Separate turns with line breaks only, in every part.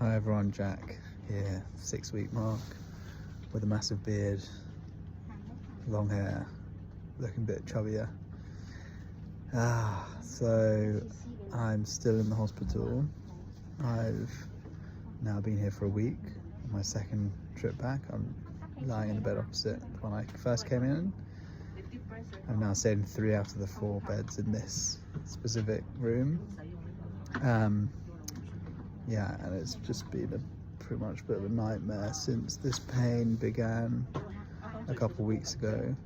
Hi everyone, Jack here, 6-week mark, with a massive beard, long hair, looking a bit chubbier. So I'm still in the hospital. I've now been here for a week. On my second trip back, I'm lying in the bed opposite when I first came in. I've now stayed in 3 out of the 4 beds in this specific room. Yeah, and it's just been pretty much a bit of a nightmare since this pain began a couple weeks ago.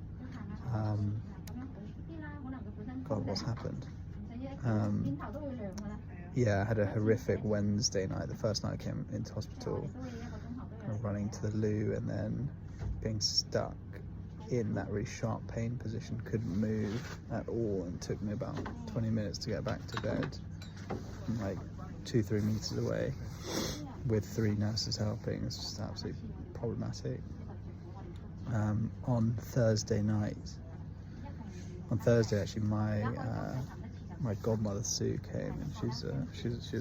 God, what's happened? Yeah, I had a horrific Wednesday night, the first night I came into hospital, kind of running to the loo and then being stuck in that really sharp pain position, couldn't move at all, and it took me about 20 minutes to get back to bed, like 2-3 meters away, with 3 nurses helping. It's just absolutely problematic. On Thursday actually, my godmother Sue came, and she's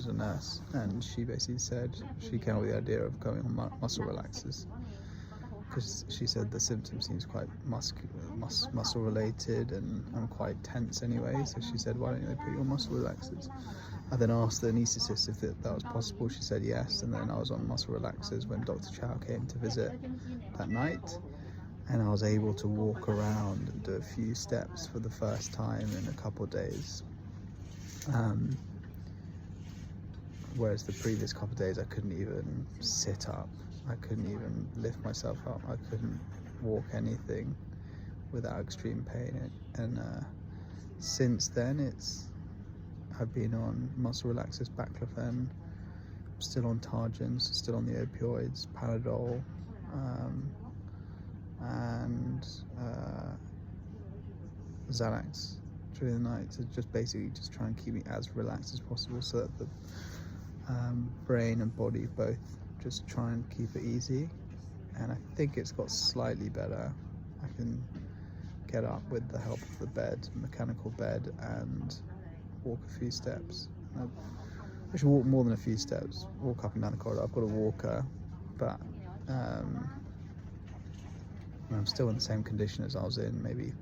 a nurse, and she basically said she came up with the idea of going on muscle relaxers, because she said the symptoms seems quite muscle related, and I'm quite tense anyway, so she said, why don't they put you on muscle relaxers? I then asked the anaesthetist if that was possible. She said yes, and then I was on muscle relaxers when Dr. Chow came to visit that night, and I was able to walk around and do a few steps for the first time in a couple of days. Whereas the previous couple of days I couldn't even sit up, I couldn't even lift myself up, I couldn't walk anything without extreme pain. And since then I've been on muscle relaxers, baclofen, still on Targens, still on the opioids, Panadol, and Xanax during the night, to just basically just try and keep me as relaxed as possible, so that the brain and body both just try and keep it easy. And I think it's got slightly better. I can get up with the help of the bed, mechanical bed, and walk a few steps. I should walk more than a few steps, walk up and down the corridor. I've got a walker, but I'm still in the same condition as I was in maybe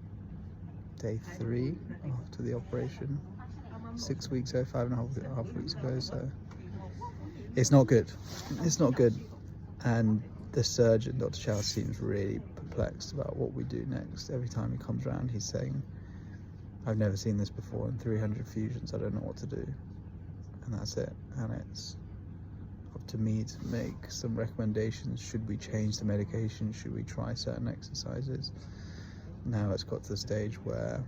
day 3 after the operation, 6 weeks ago, 5.5 weeks ago. So it's not good. It's not good. And the surgeon, Dr. Chow, seems really perplexed about what we do next. Every time he comes around, he's saying, I've never seen this before, in 300 fusions, I don't know what to do. And that's it. And it's up to me to make some recommendations. Should we change the medication? Should we try certain exercises? Now it's got to the stage where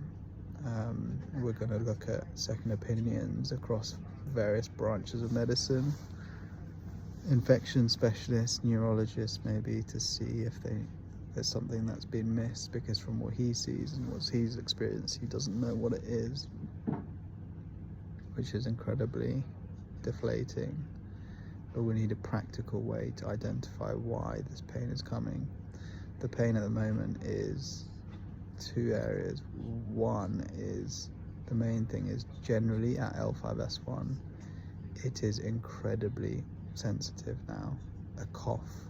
we're going to look at second opinions across various branches of medicine, infection specialists, neurologists maybe, to see if there's something that's been missed, because from what he sees and what he's experienced, he doesn't know what it is, which is incredibly deflating. But we need a practical way to identify why this pain is coming. The pain at the moment is 2 areas. One is, the main thing is generally at L5-S1, it is incredibly sensitive now. A cough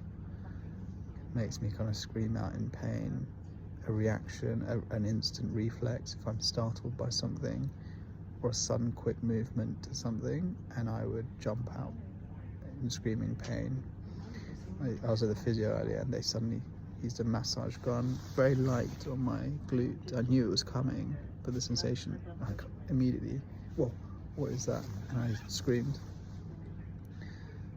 makes me kind of scream out in pain. A reaction, an instant reflex, if I'm startled by something, or a sudden quick movement to something, and I would jump out in screaming pain. I was at the physio earlier, and they suddenly used a massage gun, very light, on my glute. I knew it was coming, but the sensation, like, immediately, whoa, what is that? And I screamed.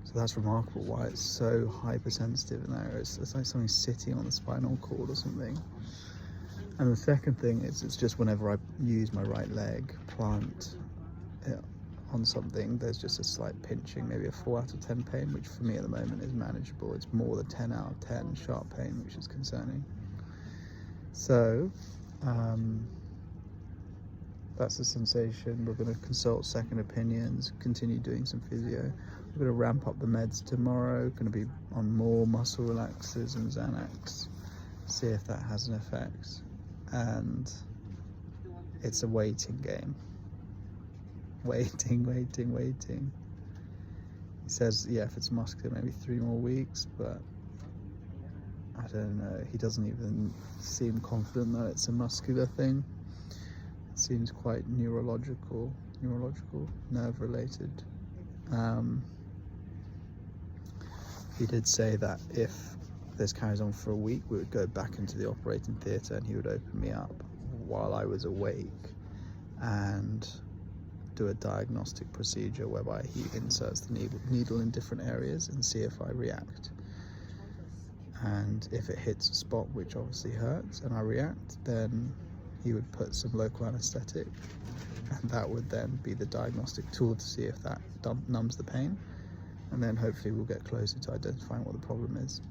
So that's remarkable, why it's so hypersensitive in that area. It's like something sitting on the spinal cord or something. And the second thing is, it's just whenever I use my right leg, plant it on something, there's just a slight pinching, maybe a 4 out of 10 pain, which for me at the moment is manageable. It's more the 10 out of 10 sharp pain, which is concerning. So that's the sensation. We're going to consult second opinions, continue doing some physio. We're going to ramp up the meds tomorrow, going to be on more muscle relaxers and Xanax, see if that has an effect. And it's a waiting game. Waiting. He says, yeah, if it's muscular, maybe 3 more weeks, but I don't know. He doesn't even seem confident that it's a muscular thing. It seems quite neurological, nerve-related. He did say that if this carries on for a week, we would go back into the operating theatre and he would open me up while I was awake and do a diagnostic procedure whereby he inserts the needle in different areas and see if I react. And if it hits a spot which obviously hurts and I react, then he would put some local anaesthetic, and that would then be the diagnostic tool to see if that numbs the pain, and then hopefully we'll get closer to identifying what the problem is.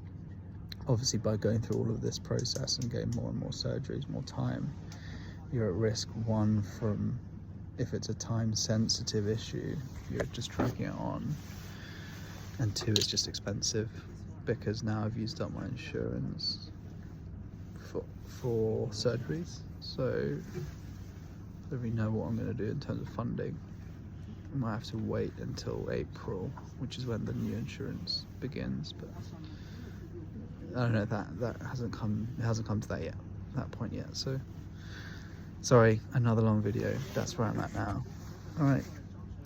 Obviously, by going through all of this process and getting more and more surgeries, more time, you're at risk, one, from, if it's a time-sensitive issue, you're just dragging it on, and two, it's just expensive, because now I've used up my insurance for surgeries, so I don't really know what I'm going to do in terms of funding. I might have to wait until April, which is when the new insurance begins, but I don't know, that hasn't come to that point yet, so sorry, another long video. That's where I'm at now. Alright,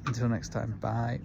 until next time, bye.